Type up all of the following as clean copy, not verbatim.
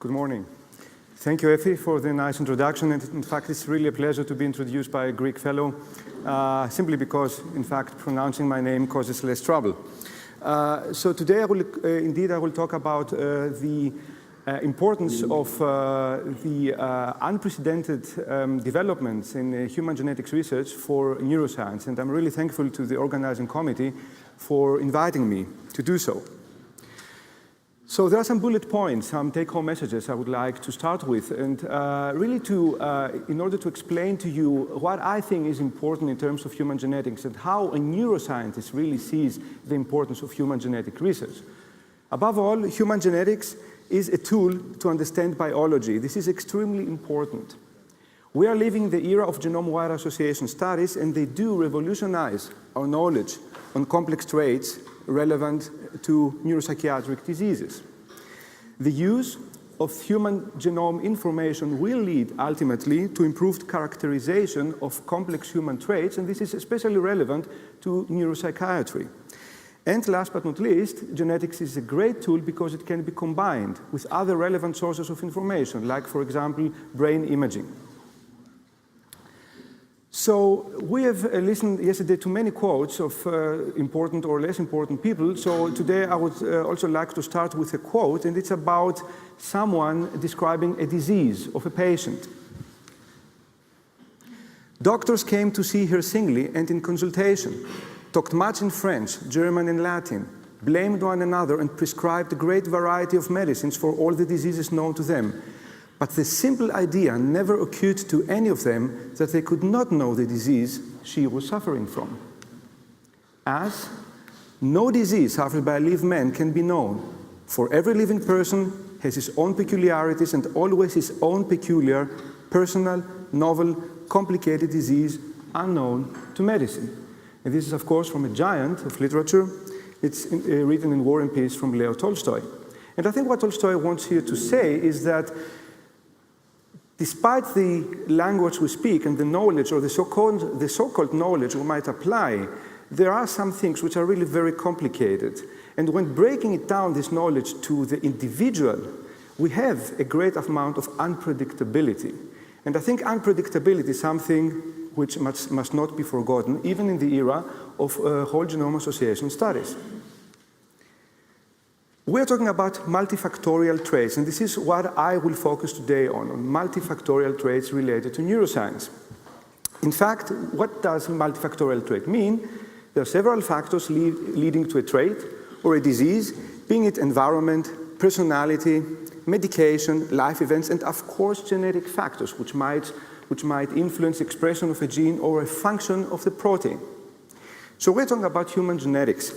Good morning. Thank you, Effie, for the nice introduction. And in fact, it's really a pleasure to be introduced by a Greek fellow, simply because, in fact, pronouncing my name causes less trouble. So today, I will talk about the importance of the unprecedented developments in human genetics research for neuroscience. And I'm really thankful to the organizing committee for inviting me to do so. So there are some bullet points, some take-home messages I would like to start with, and really in order to explain to you what I think is important in terms of human genetics and how a neuroscientist really sees the importance of human genetic research. Above all, human genetics is a tool to understand biology. This is extremely important. We are living the era of genome-wide association studies, and they do revolutionize our knowledge on complex traits relevant to neuropsychiatric diseases. The use of human genome information will lead ultimately to improved characterization of complex human traits, and this is especially relevant to neuropsychiatry. And last but not least, genetics is a great tool because it can be combined with other relevant sources of information, like, for example, brain imaging. So we have listened yesterday to many quotes of important or less important people. So today I would also like to start with a quote, and it's about someone describing a disease of a patient. Doctors came to see her singly and in consultation, talked much in French, German, and Latin, blamed one another, and prescribed a great variety of medicines for all the diseases known to them. But the simple idea never occurred to any of them that they could not know the disease she was suffering from. As no disease suffered by a living man can be known, for every living person has his own peculiarities and always his own peculiar, personal, novel, complicated disease unknown to medicine. And this is, of course, from a giant of literature. It's written in War and Peace from Leo Tolstoy. And I think what Tolstoy wants here to say is that despite the language we speak and the knowledge, or the so-called knowledge we might apply, there are some things which are really very complicated. And when breaking it down, this knowledge to the individual, we have a great amount of unpredictability. And I think unpredictability is something which must not be forgotten, even in the era of whole genome association studies. We're talking about multifactorial traits, and this is what I will focus today on multifactorial traits related to neuroscience. In fact, what does multifactorial trait mean? There are several factors leading to a trait or a disease, being it environment, personality, medication, life events, and of course genetic factors, which might influence expression of a gene or a function of the protein. So we're talking about human genetics.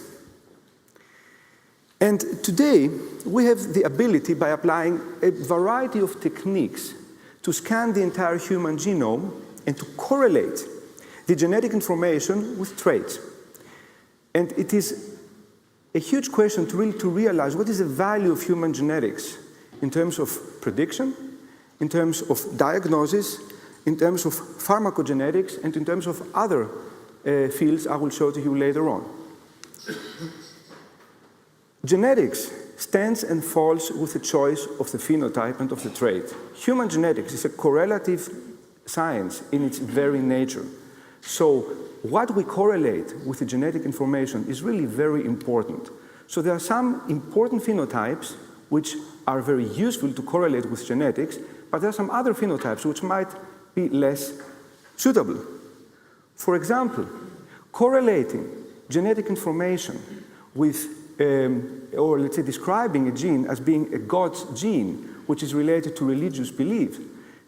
And today, we have the ability, by applying a variety of techniques, to scan the entire human genome and to correlate the genetic information with traits. And it is a huge question to realize what is the value of human genetics in terms of prediction, in terms of diagnosis, in terms of pharmacogenetics, and in terms of other fields I will show to you later on. Genetics stands and falls with the choice of the phenotype and of the trait. Human genetics is a correlative science in its very nature. So what we correlate with the genetic information is really very important. So there are some important phenotypes which are very useful to correlate with genetics, but there are some other phenotypes which might be less suitable. For example, correlating genetic information with or let's say describing a gene as being a God's gene, which is related to religious belief,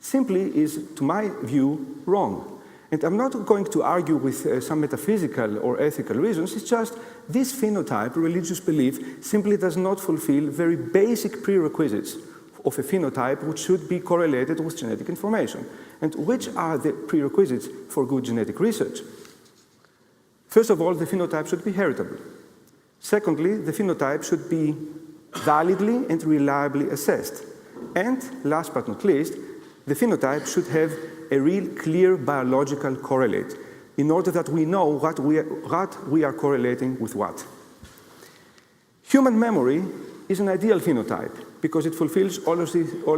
simply is, to my view, wrong. And I'm not going to argue with some metaphysical or ethical reasons. It's just this phenotype, religious belief, simply does not fulfill very basic prerequisites of a phenotype which should be correlated with genetic information. And which are the prerequisites for good genetic research? First of all, the phenotype should be heritable. Secondly, the phenotype should be validly and reliably assessed. And last but not least, the phenotype should have a real clear biological correlate in order that we know what we are correlating with what. Human memory is an ideal phenotype. because it fulfills all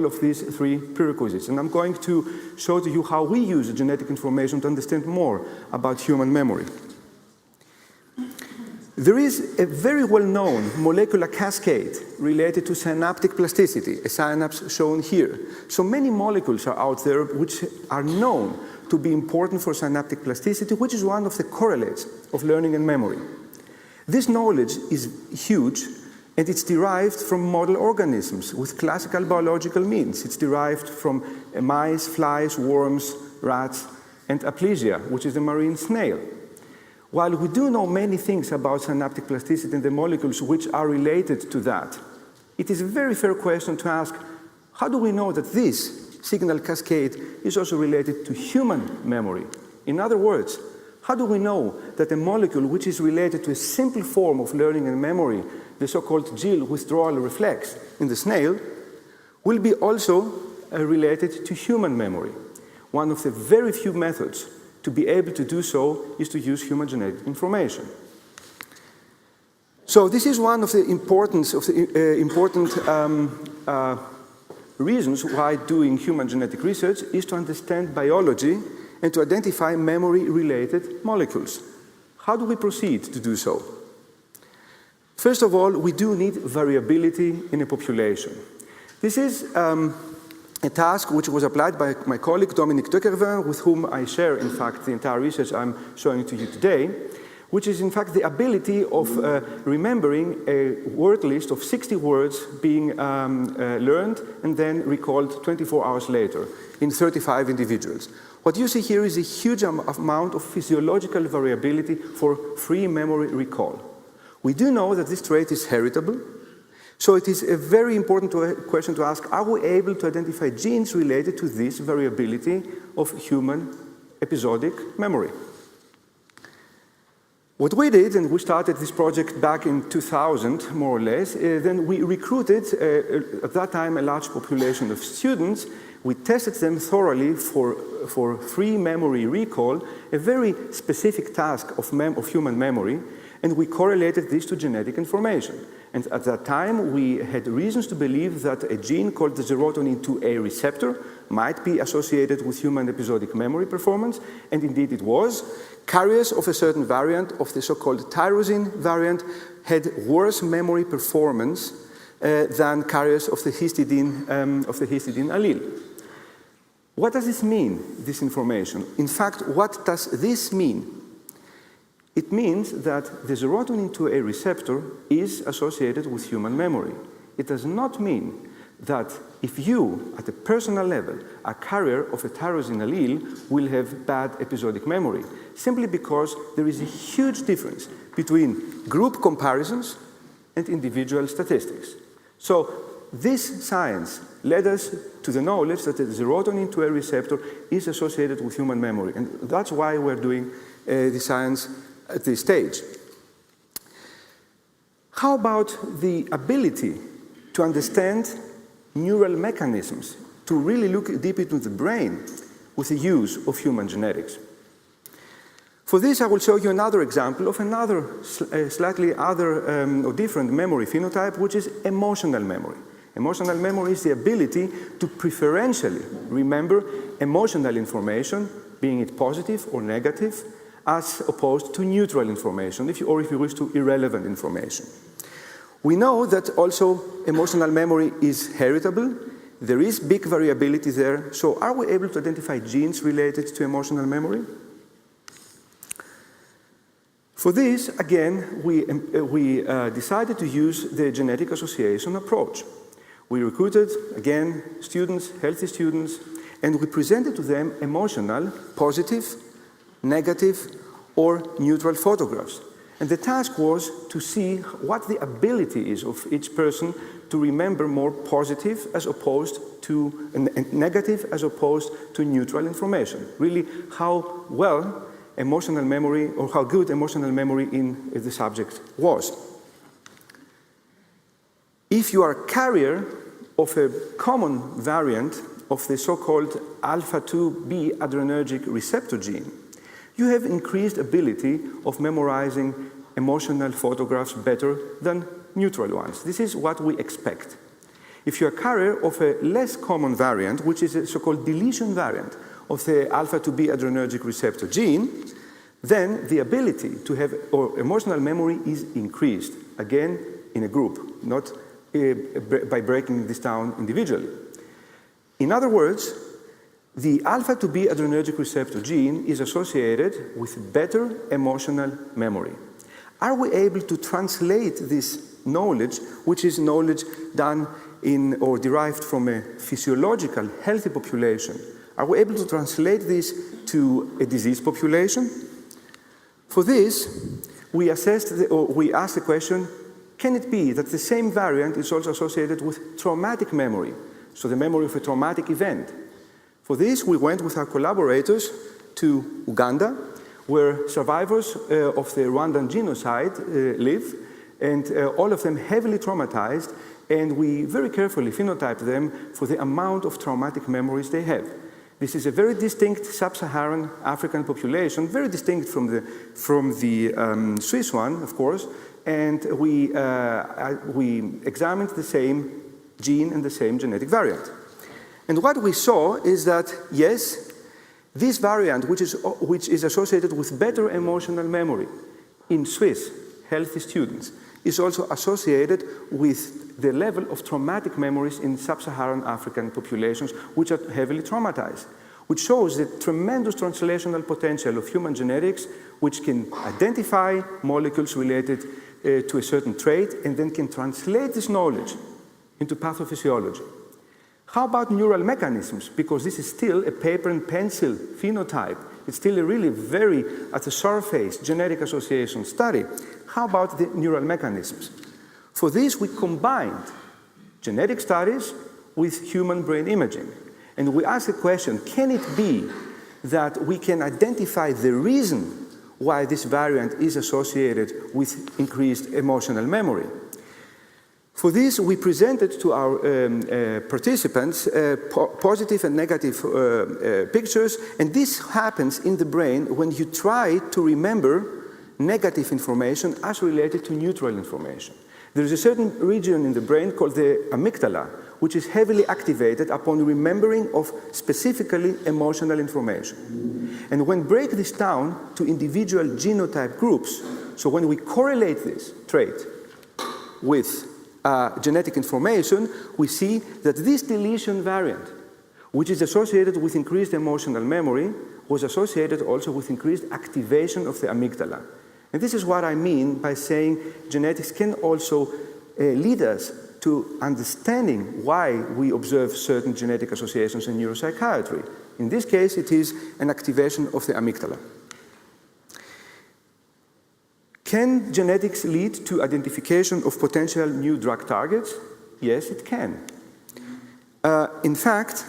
of these three prerequisites. And I'm going to show to you how we use genetic information to understand more about human memory. There is a very well-known molecular cascade related to synaptic plasticity, a synapse shown here. So many molecules are out there which are known to be important for synaptic plasticity, which is one of the correlates of learning and memory. This knowledge is huge, and it's derived from model organisms with classical biological means. It's derived from mice, flies, worms, rats, and Aplysia, which is the marine snail. While we do know many things about synaptic plasticity and the molecules which are related to that, it is a very fair question to ask, how do we know that this signal cascade is also related to human memory? In other words, how do we know that a molecule which is related to a simple form of learning and memory, the so-called Gill withdrawal reflex in the snail, will be also related to human memory? One of the very few methods to be able to do so is to use human genetic information. So this is one of the important reasons why doing human genetic research is to understand biology and to identify memory-related molecules. How do we proceed to do so? First of all, we do need variability in a population. This is a task which was applied by my colleague Dominique Deckervin, with whom I share, in fact, the entire research I'm showing to you today, which is, in fact, the ability of remembering a word list of 60 words being learned and then recalled 24 hours later in 35 individuals. What you see here is a huge amount of physiological variability for free memory recall. We do know that this trait is heritable. So it is a very important question to ask, are we able to identify genes related to this variability of human episodic memory? What we did, and we started this project back in 2000, more or less, then we recruited, at that time, a large population of students. We tested them thoroughly for free memory recall, a very specific task of human memory, and we correlated this to genetic information. And at that time, we had reasons to believe that a gene called the serotonin 2A receptor might be associated with human episodic memory performance, and indeed it was. Carriers of a certain variant of the so-called tyrosine variant had worse memory performance than carriers of the histidine allele. What does this mean, this information? In fact, what does this mean? It means that the serotonin 2A receptor is associated with human memory. It does not mean that if you, at a personal level, are a carrier of a tyrosine allele, will have bad episodic memory, simply because there is a huge difference between group comparisons and individual statistics. So this science led us to the knowledge that the serotonin 2A receptor is associated with human memory, and that's why we're doing the science at this stage. How about the ability to understand neural mechanisms, to really look deep into the brain with the use of human genetics? For this, I will show you another example of another slightly other or different memory phenotype, which is emotional memory. Emotional memory is the ability to preferentially remember emotional information, being it positive or negative, as opposed to neutral information, if you wish to irrelevant information. We know that also emotional memory is heritable. There is big variability there. So are we able to identify genes related to emotional memory? For this, again, we decided to use the genetic association approach. We recruited, again, students, healthy students, and we presented to them emotional, positive, negative, or neutral photographs. And the task was to see what the ability is of each person to remember more positive as opposed to negative as opposed to neutral information. Really, how well emotional memory or how good emotional memory in the subject was. If you are a carrier of a common variant of the so-called alpha-2b adrenergic receptor gene, you have increased ability of memorizing emotional photographs better than neutral ones. This is what we expect. If you're a carrier of a less common variant, which is a so-called deletion variant of the alpha-2b adrenergic receptor gene, then the ability to have emotional memory is increased, again, in a group, not by breaking this down individually. In other words, the alpha-2b adrenergic receptor gene is associated with better emotional memory. Are we able to translate this knowledge, which is knowledge done in or derived from a physiological, healthy population? Are we able to translate this to a diseased population? For this, we asked the question, can it be that the same variant is also associated with traumatic memory, so the memory of a traumatic event? For this, we went with our collaborators to Uganda, where survivors of the Rwandan genocide live, and all of them heavily traumatized, and we very carefully phenotyped them for the amount of traumatic memories they have. This is a very distinct sub-Saharan African population, very distinct from the Swiss one, of course, and we examined the same gene and the same genetic variant. And what we saw is that, yes, this variant, which is associated with better emotional memory in Swiss healthy students, is also associated with the level of traumatic memories in sub-Saharan African populations, which are heavily traumatized, which shows the tremendous translational potential of human genetics, which can identify molecules related to a certain trait and then can translate this knowledge into pathophysiology. How about neural mechanisms? Because this is still a paper and pencil phenotype. It's still a really very, at the surface, genetic association study. How about the neural mechanisms? For this, we combined genetic studies with human brain imaging. And we asked the question, can it be that we can identify the reason why this variant is associated with increased emotional memory? For this, we presented to our participants positive and negative pictures, and this happens in the brain when you try to remember negative information as related to neutral information. There is a certain region in the brain called the amygdala, which is heavily activated upon remembering of specifically emotional information. And when break this down to individual genotype groups, so when we correlate this trait with genetic information, we see that this deletion variant, which is associated with increased emotional memory, was associated also with increased activation of the amygdala. And this is what I mean by saying genetics can also lead us to understanding why we observe certain genetic associations in neuropsychiatry. In this case, it is an activation of the amygdala. Can genetics lead to identification of potential new drug targets? Yes, it can. In fact,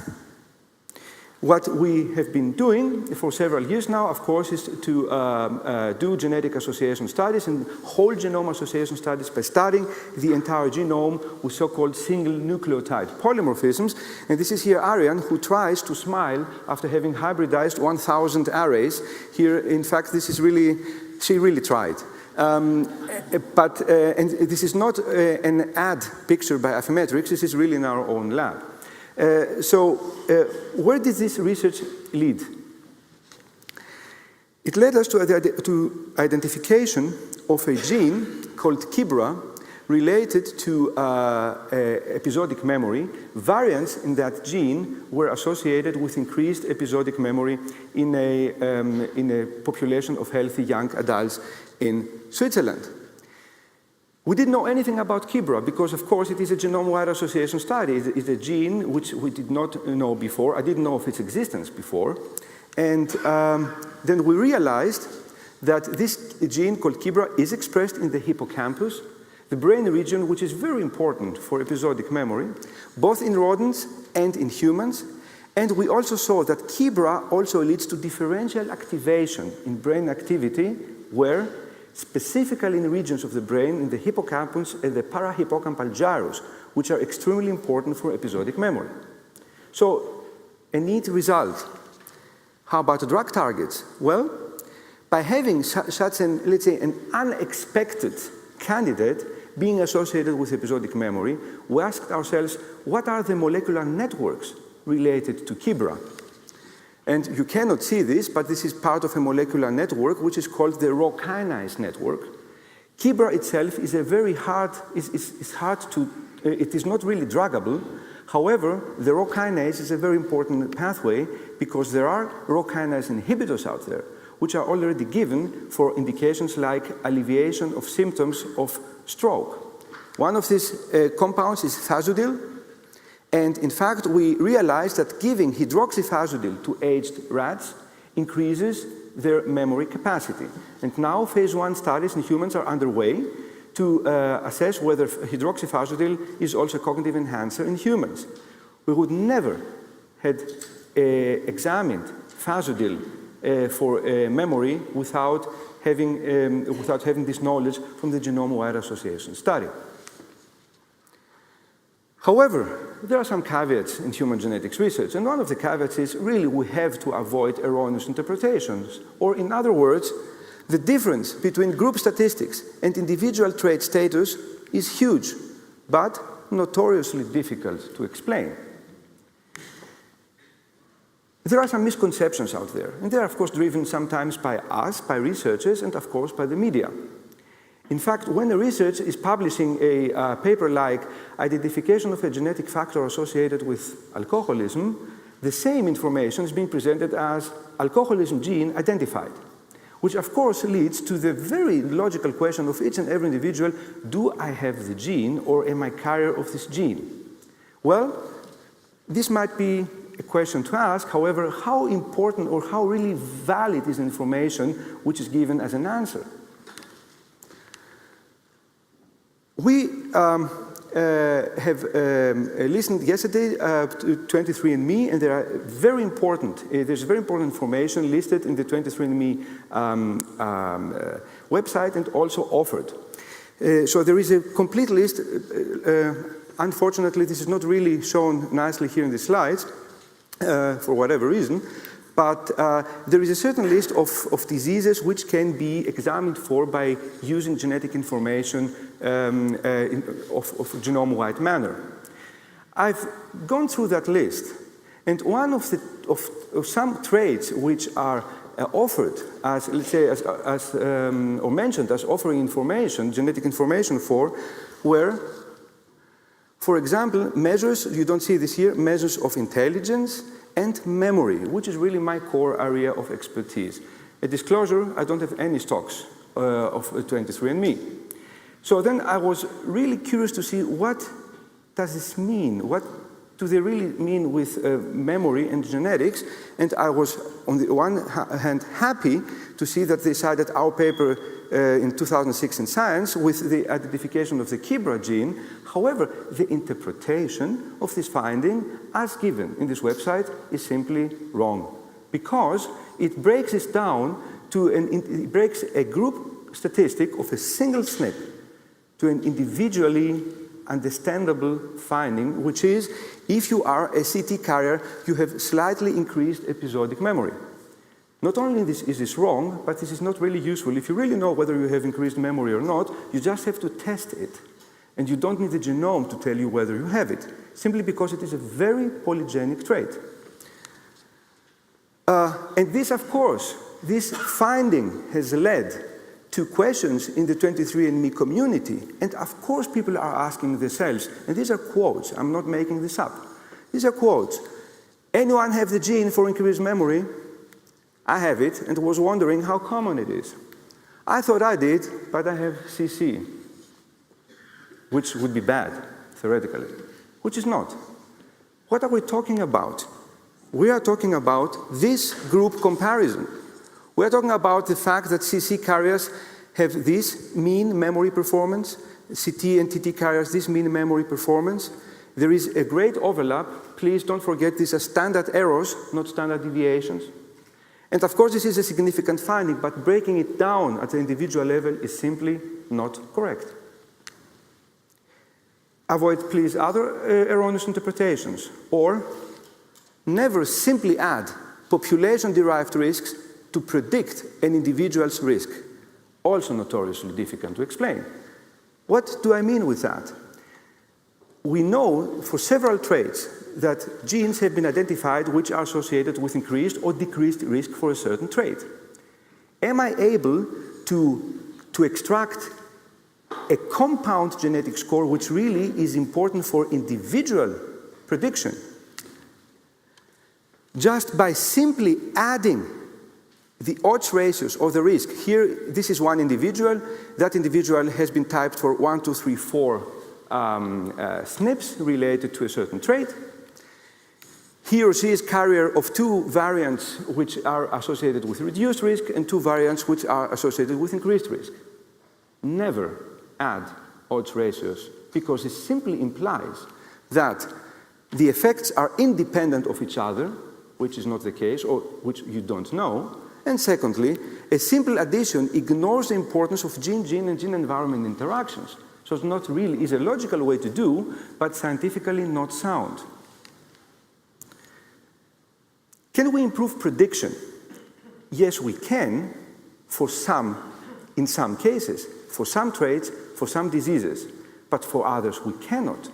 what we have been doing for several years now, of course, is to do genetic association studies and whole genome association studies by studying the entire genome with so-called single nucleotide polymorphisms. And this is here Ariane, who tries to smile after having hybridized 1,000 arrays. Here, in fact, this is really, she really tried. And this is not an ad picture by Affymetrix, this is really in our own lab. Where did this research lead? It led us to identification of a gene called KIBRA related to episodic memory. Variants in that gene were associated with increased episodic memory in a population of healthy young adults in Switzerland. We didn't know anything about KIBRA because, of course, it is a genome-wide association study. It's a gene which we did not know before. I didn't know of its existence before. And then we realized that this gene called KIBRA is expressed in the hippocampus, the brain region which is very important for episodic memory, both in rodents and in humans. And we also saw that KIBRA also leads to differential activation in brain activity where specifically in regions of the brain, in the hippocampus and the parahippocampal gyrus, which are extremely important for episodic memory. So, a neat result. How about drug targets? Well, by having such an, let's say, an unexpected candidate, being associated with episodic memory, we asked ourselves, what are the molecular networks related to Kibra? And you cannot see this, but this is part of a molecular network which is called the Rho kinase network. Kibra itself is it is not really druggable. However, the Rho kinase is a very important pathway because there are Rho kinase inhibitors out there which are already given for indications like alleviation of symptoms of stroke. One of these compounds is fasudil, and in fact we realized that giving hydroxyfasudil to aged rats increases their memory capacity. And now phase 1 studies in humans are underway to assess whether hydroxyfasudil is also a cognitive enhancer in humans. We would never had examined fasudil for memory without having this knowledge from the genome-wide association study. However, there are some caveats in human genetics research, and one of the caveats is really we have to avoid erroneous interpretations, or in other words, the difference between group statistics and individual trait status is huge, but notoriously difficult to explain. There are some misconceptions out there, and they are of course driven sometimes by us, by researchers, and of course by the media. In fact, when a researcher is publishing a paper like identification of a genetic factor associated with alcoholism, the same information is being presented as alcoholism gene identified, which of course leads to the very logical question of each and every individual, do I have the gene or am I carrier of this gene? Well, this might be a question to ask, however, how important or how really valid is information which is given as an answer? We have listened yesterday to 23andMe, and there are very important, there's very important information listed in the 23andMe website and also offered. So there is a complete list. Unfortunately, this is not really shown nicely here in the slides for whatever reason, but there is a certain list of diseases which can be examined for by using genetic information of genome-wide manner. I've gone through that list, and one of some traits which are offered as, let's say, or mentioned as offering information, genetic information for, were, for example, measures, you don't see this here, measures of intelligence and memory, which is really my core area of expertise. A disclosure, I don't have any stocks of 23andMe. So then I was really curious to see what does this mean? What do they really mean with memory and genetics? And I was, on the one hand, happy to see that they cited our paper in 2006 in Science with the identification of the Kibra gene. However, the interpretation of this finding as given in this website is simply wrong, because it breaks this down to it breaks a group statistic of a single SNP to an individually understandable finding, which is if you are a CT carrier, you have slightly increased episodic memory. Not only is this wrong, but this is not really useful. If you really know whether you have increased memory or not, you just have to test it. And you don't need the genome to tell you whether you have it, simply because it is a very polygenic trait. And this, of course, this finding has led to questions in the 23andMe community. And of course, people are asking themselves, and these are quotes, I'm not making this up. These are quotes. Anyone have the gene for increased memory? I have it, and was wondering how common it is. I thought I did, but I have CC, which would be bad, theoretically, which is not. What are we talking about? We are talking about this group comparison. We are talking about the fact that CC carriers have this mean memory performance, CT and TT carriers this mean memory performance. There is a great overlap. Please don't forget these are standard errors, not standard deviations. And of course, this is a significant finding, but breaking it down at the individual level is simply not correct. Avoid, please, other erroneous interpretations, or never simply add population-derived risks to predict an individual's risk, also notoriously difficult to explain. What do I mean with that? We know for several traits that genes have been identified which are associated with increased or decreased risk for a certain trait. Am I able to extract a compound genetic score which really is important for individual prediction? Just by simply adding the odds ratios of the risk. Here, this is one individual. That individual has been typed for 1, 2, 3, 4 SNPs related to a certain trait. He or she is carrier of 2 variants which are associated with reduced risk and 2 variants which are associated with increased risk. Never add odds ratios because it simply implies that the effects are independent of each other, which is not the case, or which you don't know. And secondly, a simple addition ignores the importance of gene-gene and gene-environment interactions. So it's not really is a logical way to do, but scientifically not sound. Can we improve prediction? Yes, we can in some cases, for some traits, for some diseases, but for others we cannot.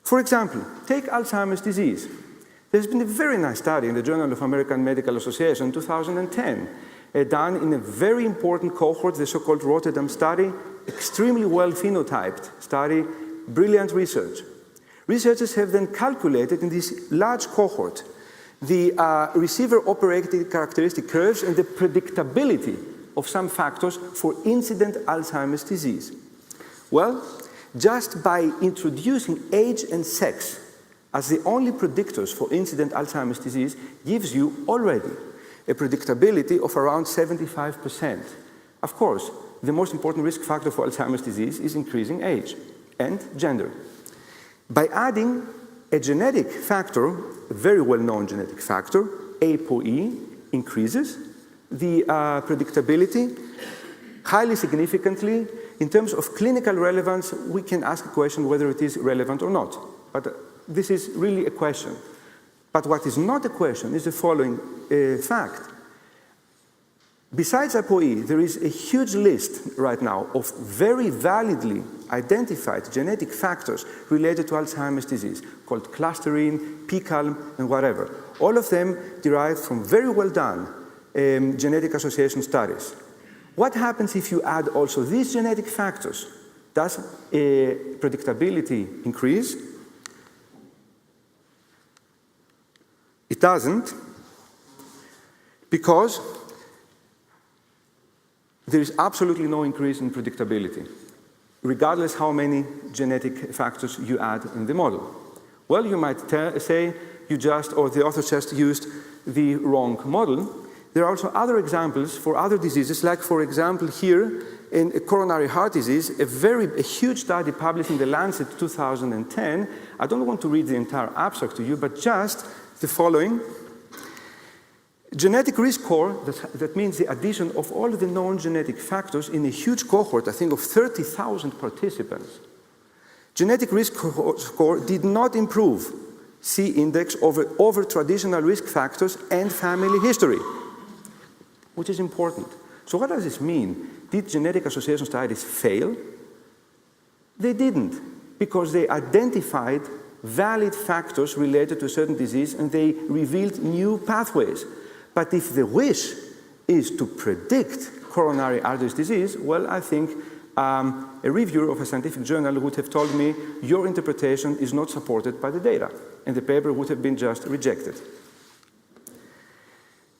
For example, take Alzheimer's disease. There's been a very nice study in the Journal of American Medical Association in 2010, done in a very important cohort, the so-called Rotterdam study, extremely well phenotyped study, brilliant research. Researchers have then calculated in this large cohort the receiver-operated characteristic curves and the predictability of some factors for incident Alzheimer's disease. Well, just by introducing age and sex as the only predictors for incident Alzheimer's disease gives you already a predictability of around 75%. Of course, the most important risk factor for Alzheimer's disease is increasing age and gender. By adding a genetic factor, a very well-known genetic factor, ApoE, increases the predictability highly significantly. In terms of clinical relevance, we can ask a question whether it is relevant or not. But this is really a question. But what is not a question is the following fact. Besides ApoE, there is a huge list right now of very validly identified genetic factors related to Alzheimer's disease, called clustering, PCALM, and whatever. All of them derived from very well done genetic association studies. What happens if you add also these genetic factors? Does predictability increase? It doesn't, because there is absolutely no increase in predictability, regardless how many genetic factors you add in the model. Well, you might say you just, or the authors just used the wrong model. There are also other examples for other diseases, like for example here in coronary heart disease, a huge study published in The Lancet 2010. I don't want to read the entire abstract to you, but just the following. Genetic risk score, that means the addition of all the known genetic factors in a huge cohort, I think of 30,000 participants. Genetic risk score did not improve C-index over traditional risk factors and family history, which is important. So what does this mean? Did genetic association studies fail? They didn't, because they identified valid factors related to a certain disease and they revealed new pathways. But if the wish is to predict coronary artery disease, well, I think a reviewer of a scientific journal would have told me your interpretation is not supported by the data, and the paper would have been just rejected.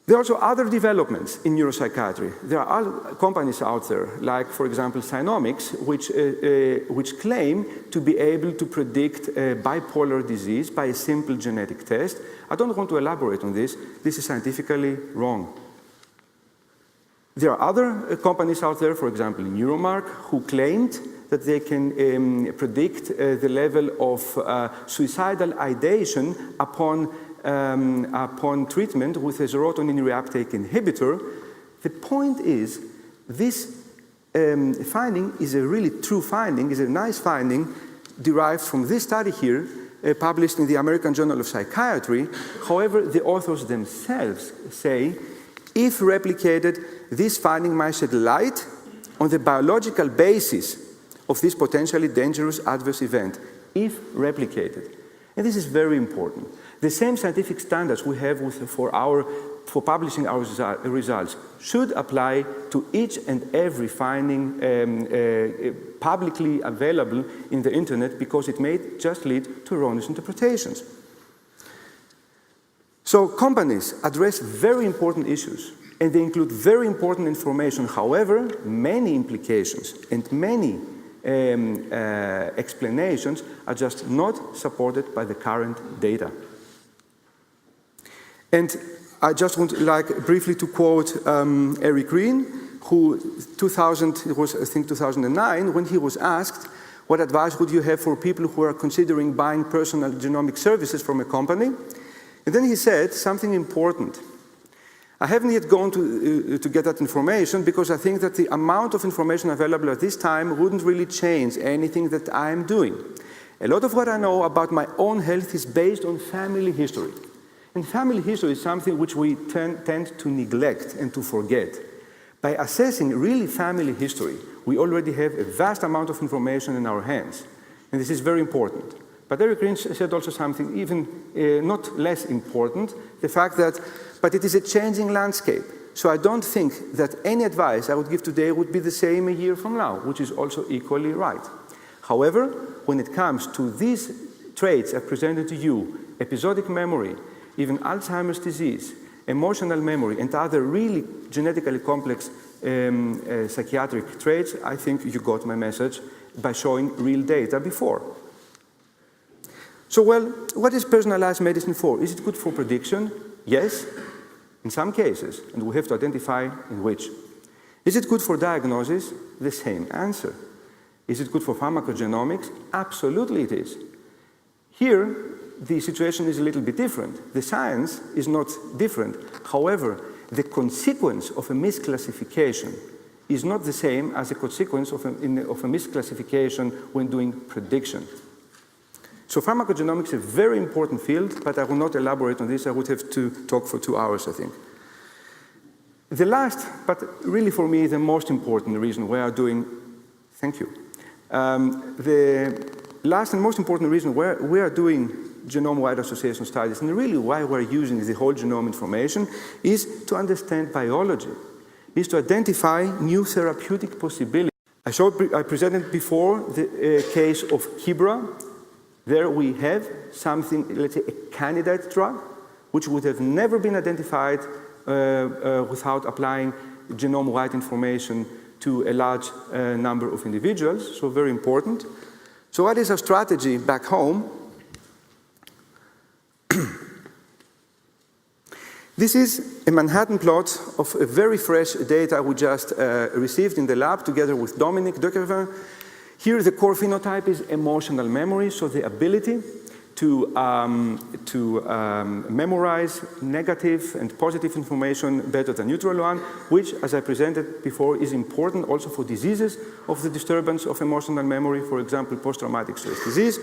There are also other developments in neuropsychiatry. There are other companies out there, like, for example, Psynomics, which claim to be able to predict bipolar disease by a simple genetic test. I don't want to elaborate on this. This is scientifically wrong. There are other companies out there, for example, Neuromark, who claimed that they can predict the level of suicidal ideation upon treatment with a serotonin reuptake inhibitor. The point is, this finding is a really true finding, is a nice finding derived from this study here, published in the American Journal of Psychiatry. However, the authors themselves say, if replicated, this finding might shed light on the biological basis of this potentially dangerous adverse event if replicated. And this is very important. The same scientific standards we have for publishing our results should apply to each and every finding publicly available in the internet, because it may just lead to erroneous interpretations. So companies address very important issues, and they include very important information. However, many implications and many explanations are just not supported by the current data. And I just would like briefly to quote Eric Green, who it was I think 2009, when he was asked, what advice would you have for people who are considering buying personal genomic services from a company? And then he said something important. I haven't yet gone to get that information, because I think that the amount of information available at this time wouldn't really change anything that I am doing. A lot of what I know about my own health is based on family history. And family history is something which we tend to neglect and to forget. By assessing really family history, we already have a vast amount of information in our hands. And this is very important. But Eric Green said also something even not less important, the fact that, but it is a changing landscape. So I don't think that any advice I would give today would be the same a year from now, which is also equally right. However, when it comes to these traits I've presented to you, episodic memory, even Alzheimer's disease, emotional memory, and other really genetically complex psychiatric traits, I think you got my message by showing real data before. So, well, what is personalized medicine for? Is it good for prediction? Yes, in some cases, and we have to identify in which. Is it good for diagnosis? The same answer. Is it good for pharmacogenomics? Absolutely it is. Here, the situation is a little bit different. The science is not different. However, the consequence of a misclassification is not the same as the consequence of a misclassification when doing prediction. So pharmacogenomics is a very important field, but I will not elaborate on this. I would have to talk for 2 hours, I think. The last, but really for me the most important reason we are doing, thank you. The last and most important reason why we are doing genome-wide association studies, and really why we're using the whole genome information, is to understand biology, is to identify new therapeutic possibilities. I presented before the case of Kibra. There we have something, let's say, a candidate drug, which would have never been identified without applying genome-wide information to a large number of individuals, so very important. So what is our strategy back home? This is a Manhattan plot of a very fresh data we just received in the lab together with Dominique Dequervin. Here the core phenotype is emotional memory, so the ability to memorize negative and positive information better than neutral one, which, as I presented before, is important also for diseases of the disturbance of emotional memory, for example, post-traumatic stress disease.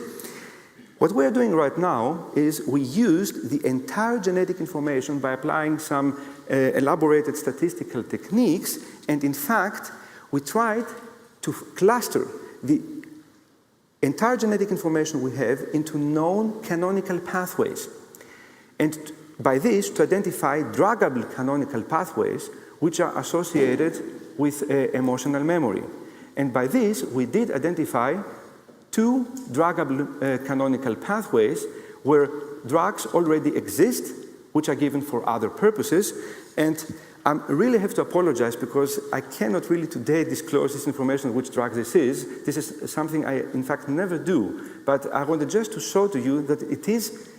What we are doing right now is we used the entire genetic information by applying some elaborated statistical techniques, and in fact, we tried to cluster the entire genetic information we have into known canonical pathways. And by this, to identify druggable canonical pathways which are associated with emotional memory. And by this, we did identify 2 druggable canonical pathways where drugs already exist, which are given for other purposes. And I really have to apologize because I cannot really today disclose this information, which drug this is. This is something I, in fact, never do. But I wanted just to show to you that it is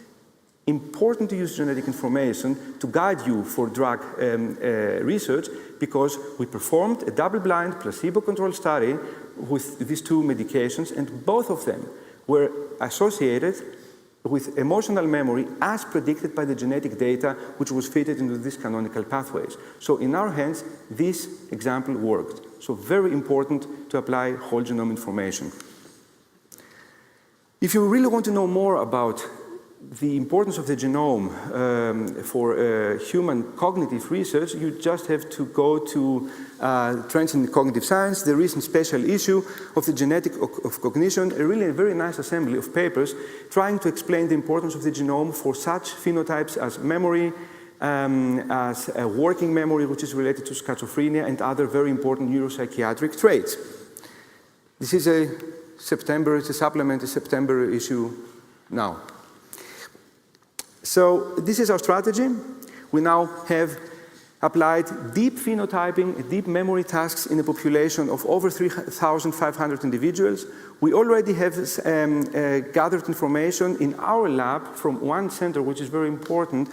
important to use genetic information to guide you for drug research, because we performed a double-blind, placebo-controlled study with these 2 medications, and both of them were associated with emotional memory as predicted by the genetic data which was fitted into these canonical pathways. So in our hands, this example worked. So very important to apply whole genome information. If you really want to know more about the importance of the genome for human cognitive research, you just have to go to Trends in Cognitive Science, the recent special issue of the Genetic of Cognition, a really very nice assembly of papers trying to explain the importance of the genome for such phenotypes as memory, as a working memory, which is related to schizophrenia and other very important neuropsychiatric traits. This is a September, it's a supplement, a September issue now. So this is our strategy. We now have applied deep phenotyping, deep memory tasks in a population of over 3,500 individuals. We already have gathered information in our lab from one center, which is very important,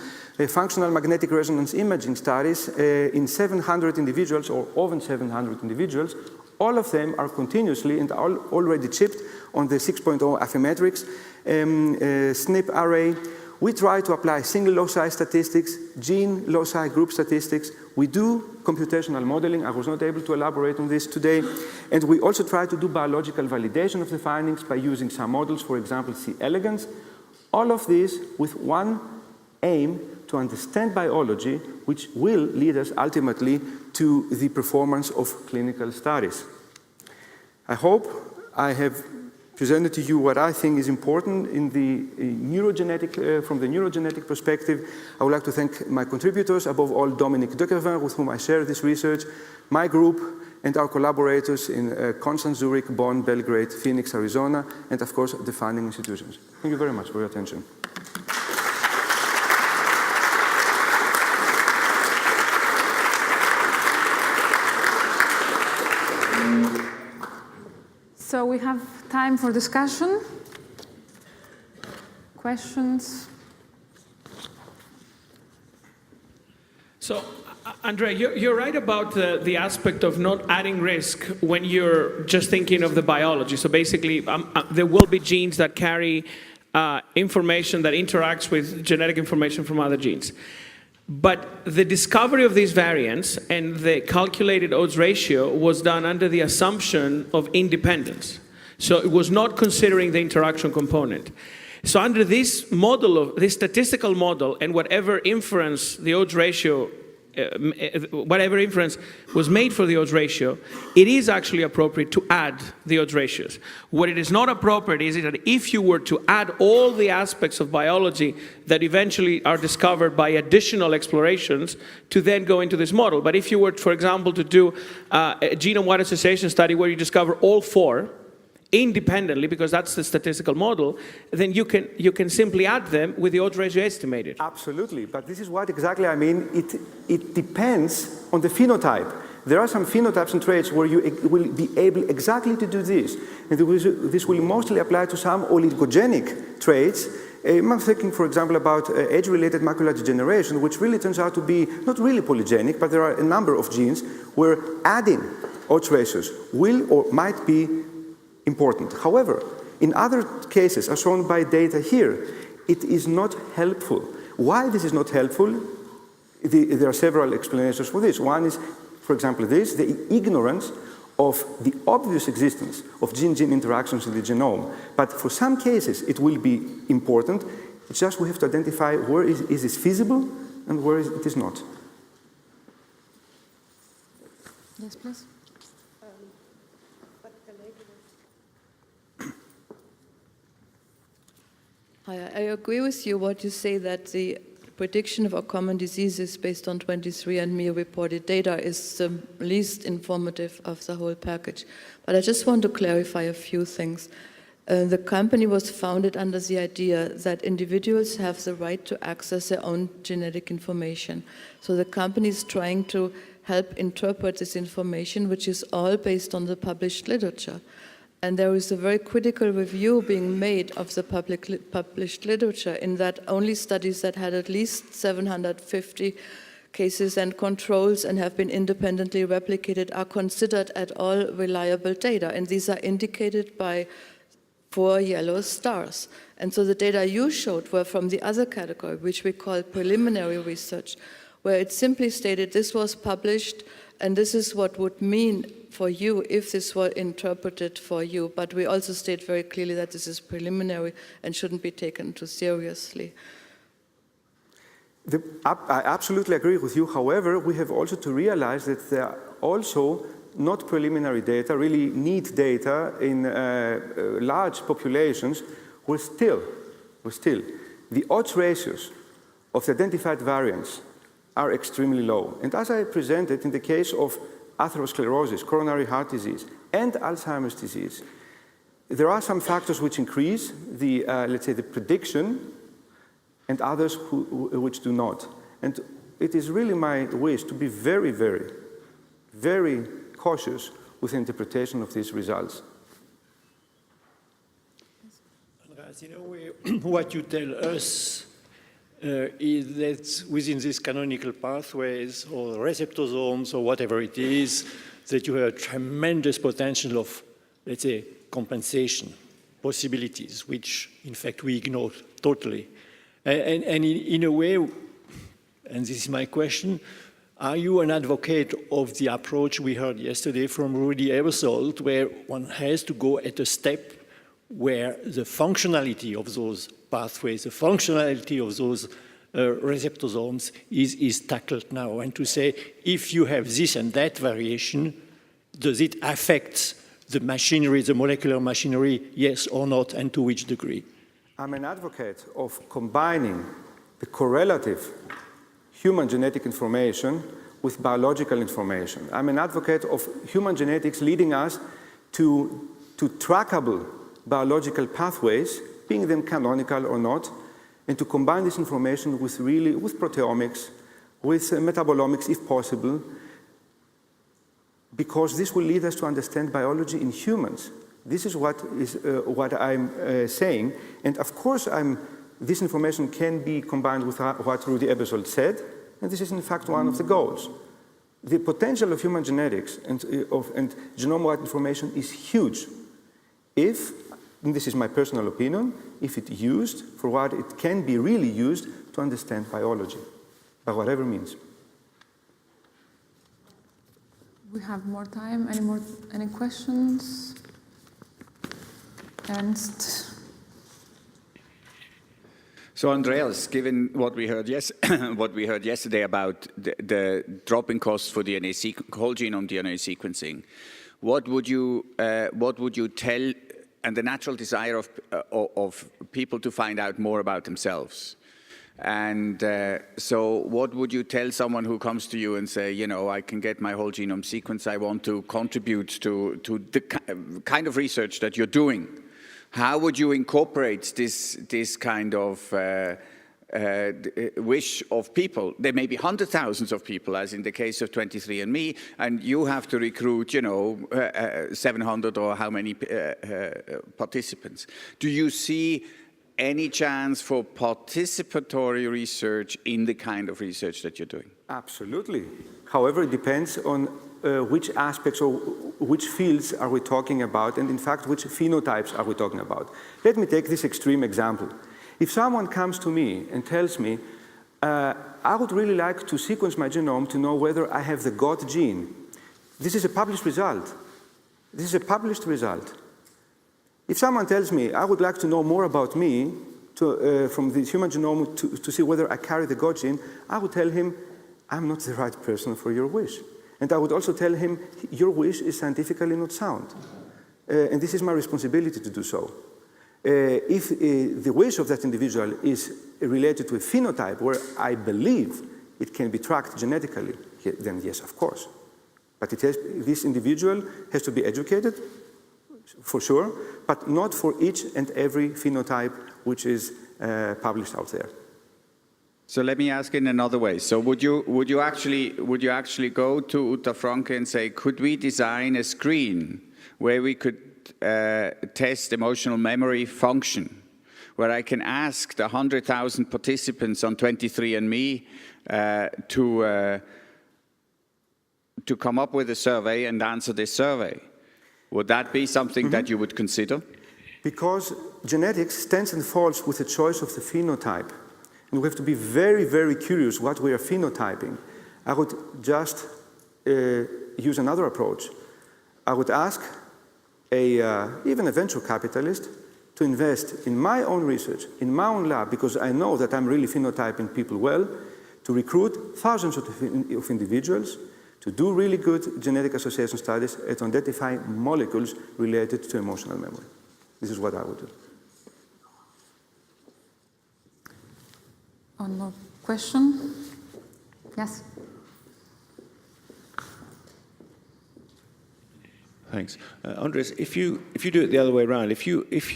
functional magnetic resonance imaging studies in 700 individuals, or over 700 individuals. All of them are continuously and are already chipped on the 6.0 Affymetrix SNP array. We try to apply single loci statistics, gene loci group statistics. We do computational modeling. I was not able to elaborate on this today. And we also try to do biological validation of the findings by using some models, for example, C. elegans. All of this with one aim to understand biology, which will lead us ultimately to the performance of clinical studies. I hope I have presented to you what I think is important in the neurogenetic, from the neurogenetic perspective. I would like to thank my contributors, above all Dominique Dequevin, with whom I share this research, my group, and our collaborators in Constance, Zurich, Bonn, Belgrade, Phoenix, Arizona, and of course the funding institutions. Thank you very much for your attention. So we have time for discussion, questions. So, Andrea, you're right about the aspect of not adding risk when you're just thinking of the biology. So basically, there will be genes that carry information that interacts with genetic information from other genes. But the discovery of these variants and the calculated odds ratio was done under the assumption of independence. So it was not considering the interaction component. So under this model, this statistical model, and whatever inference the odds ratio, whatever inference was made for the odds ratio, it is actually appropriate to add the odds ratios. What it is not appropriate is that if you were to add all the aspects of biology that eventually are discovered by additional explorations to then go into this model. But if you were, for example, to do a genome-wide association study where you discover all four independently, because that's the statistical model, then you can simply add them with the odds ratio estimated. Absolutely, but this is what exactly I mean. It depends on the phenotype. There are some phenotypes and traits where you will be able exactly to do this. And this will mostly apply to some oligogenic traits. I'm thinking, for example, about age-related macular degeneration, which really turns out to be not really polygenic, but there are a number of genes where adding odds ratios will or might be important. However, in other cases, as shown by data here, it is not helpful. Why this is not helpful? There are several explanations for this. One is, for example, the ignorance of the obvious existence of gene-gene interactions in the genome. But for some cases, it will be important. It's just we have to identify where is this feasible and where it is not. Yes, please. I agree with you what you say, that the prediction of our common diseases based on 23andMe reported data is the least informative of the whole package. But I just want to clarify a few things. The company was founded under the idea that individuals have the right to access their own genetic information. So the company is trying to help interpret this information, which is all based on the published literature. And there is a very critical review being made of the published literature, in that only studies that had at least 750 cases and controls and have been independently replicated are considered at all reliable data. And these are indicated by 4 yellow stars. And so the data you showed were from the other category, which we call preliminary research, where it simply stated this was published And this is what would mean for you if this were interpreted for you. But we also state very clearly that this is preliminary and shouldn't be taken too seriously. I absolutely agree with you. However, we have also to realize that there are also not preliminary data, really neat data in large populations where still the odds ratios of the identified variants are extremely low. And as I presented in the case of atherosclerosis, coronary heart disease, and Alzheimer's disease, there are some factors which increase the, let's say, the prediction, and others which do not. And it is really my wish to be very, very, very cautious with the interpretation of these results. Andreas, in a way, what you tell us is that within these canonical pathways or receptosomes or whatever it is, that you have a tremendous potential of, let's say, compensation possibilities, which in fact we ignore totally. And in a way, and this is my question, are you an advocate of the approach we heard yesterday from Rudy Ebersold, where one has to go at a step where the functionality of those pathways, the functionality of those receptosomes is tackled now, and to say, if you have this and that variation, does it affect the machinery, the molecular machinery, yes or not, and to which degree? I'm an advocate of combining the correlative human genetic information with biological information. I'm an advocate of human genetics leading us to trackable biological pathways, being them canonical or not, and to combine this information with proteomics, with metabolomics if possible, because this will lead us to understand biology in humans. This is what I'm saying, and of course this information can be combined with what Rudy Ebersold said, and this is in fact one of the goals. The potential of human genetics and genome-wide information is huge if, and this is my personal opinion, if it used for what it can be really used to understand biology, by whatever means. We have more time. Any questions? Ernst. So Andreas, given what we heard yesterday about the drop-in costs for whole genome DNA sequencing, what would you tell, and the natural desire of people to find out more about themselves? And so what would you tell someone who comes to you and say, you know, I can get my whole genome sequence, I want to contribute to the kind of research that you're doing? How would you incorporate this kind of wish of people? There may be hundreds of thousands of people, as in the case of 23andMe, and you have to recruit, you know, 700 or how many participants. Do you see any chance for participatory research in the kind of research that you're doing? Absolutely. However, it depends on which aspects or which fields are we talking about, and in fact, which phenotypes are we talking about. Let me take this extreme example. If someone comes to me and tells me, I would really like to sequence my genome to know whether I have the GOT gene. This is a published result. This is a published result. If someone tells me, I would like to know more about me from the human genome to see whether I carry the GOT gene, I would tell him, I'm not the right person for your wish. And I would also tell him, your wish is scientifically not sound. And this is my responsibility to do so. If the wish of that individual is related to a phenotype where I believe it can be tracked genetically, then yes, of course. But this individual has to be educated, for sure, but not for each and every phenotype which is published out there. So let me ask in another way. So would you actually go to Uta Franke and say, could we design a screen where we could test emotional memory function, where I can ask the 100,000 participants on 23andMe to come up with a survey and answer this survey? Would that be something that you would consider? Because genetics stands and falls with the choice of the phenotype. And we have to be very, very curious what we are phenotyping. I would just use another approach. I would ask even a venture capitalist to invest in my own research, in my own lab, because I know that I'm really phenotyping people well, to recruit thousands of individuals, to do really good genetic association studies, and to identify molecules related to emotional memory. This is what I would do. One more question? Yes. Thanks. Andreas, if you do it the other way around, if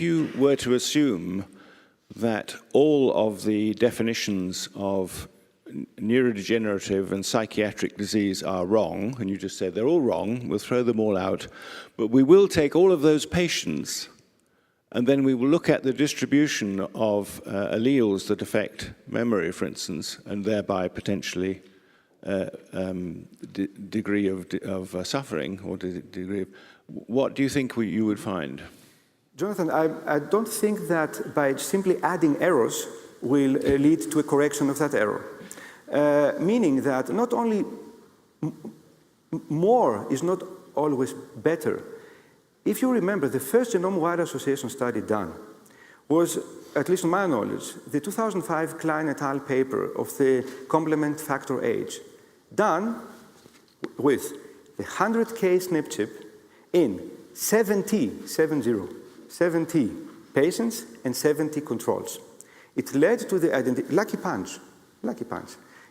you were to assume that all of the definitions of neurodegenerative and psychiatric disease are wrong, and you just said they're all wrong, we'll throw them all out, but we will take all of those patients and then we will look at the distribution of alleles that affect memory, for instance, and thereby potentially degree of suffering or degree of... What do you think you would find? Jonathan, I don't think that by simply adding errors will lead to a correction of that error. Meaning that not only more is not always better. If you remember, the first genome-wide association study done was, at least to my knowledge, the 2005 Klein et al. Paper of the complement factor age, done with the 100K SNP chip in 70 patients and 70 controls. It led to the lucky punch.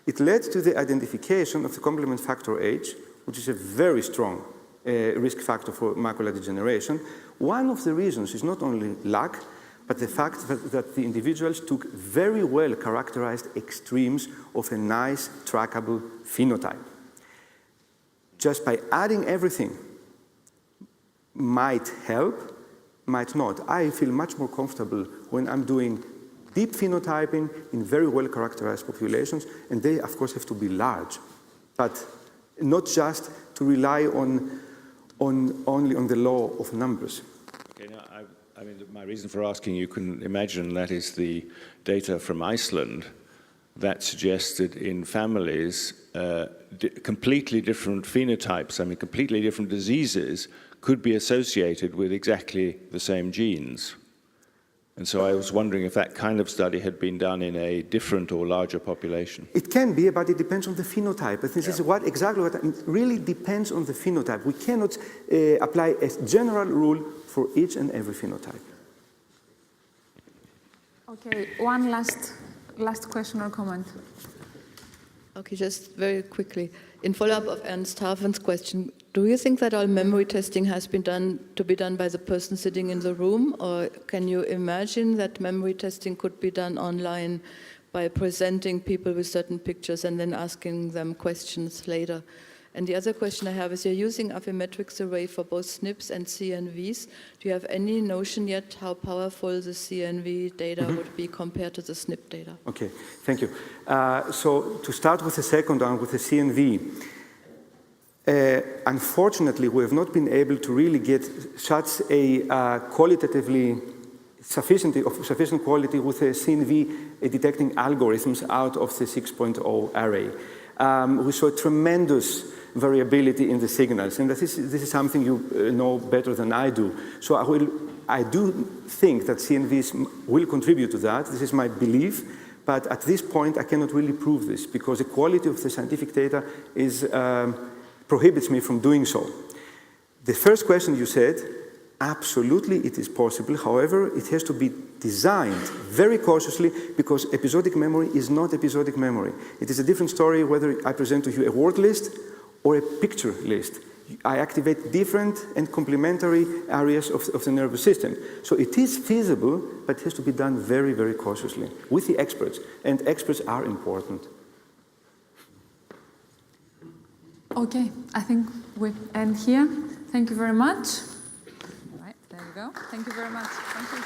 It led to the identification of the complement factor age, which is a very strong risk factor for macular degeneration. One of the reasons is not only luck, but the fact that the individuals took very well characterized extremes of a nice trackable phenotype. Just by adding everything might help, might not. I feel much more comfortable when I'm doing deep phenotyping in very well characterized populations, and they of course have to be large, but not just to rely only on the law of numbers. Okay, now, I mean, my reason for asking, you can imagine that is the data from Iceland that suggested in families completely different phenotypes, I mean, completely different diseases could be associated with exactly the same genes. And so I was wondering if that kind of study had been done in a different or larger population. It can be, but it depends on the phenotype. But this is exactly what it really depends on the phenotype. We cannot apply a general rule for each and every phenotype. Okay, one last question or comment. Okay, just very quickly. In follow-up of Ernst Hafen's question, do you think that all memory testing has been done by the person sitting in the room, or can you imagine that memory testing could be done online by presenting people with certain pictures and then asking them questions later? And the other question I have is, you're using Affymetrix array for both SNPs and CNVs. Do you have any notion yet how powerful the CNV data would be compared to the SNP data? Okay, thank you. So to start with the second one, with the CNV, unfortunately, we have not been able to really get such a qualitatively sufficient quality with the CNV detecting algorithms out of the 6.0 array. We saw tremendous variability in the signals, and this is something you know better than I do. So I do think that CNVs will contribute to that. This is my belief, but at this point I cannot really prove this because the quality of the scientific data prohibits me from doing so. The first question you said, absolutely it is possible. However, it has to be designed very cautiously because episodic memory is not episodic memory. It is a different story whether I present to you a word list or a picture list. I activate different and complementary areas of the nervous system. So it is feasible, but it has to be done very, very cautiously with the experts, and experts are important. Okay, I think we end here. Thank you very much. All right, there we go. Thank you very much. Thank you.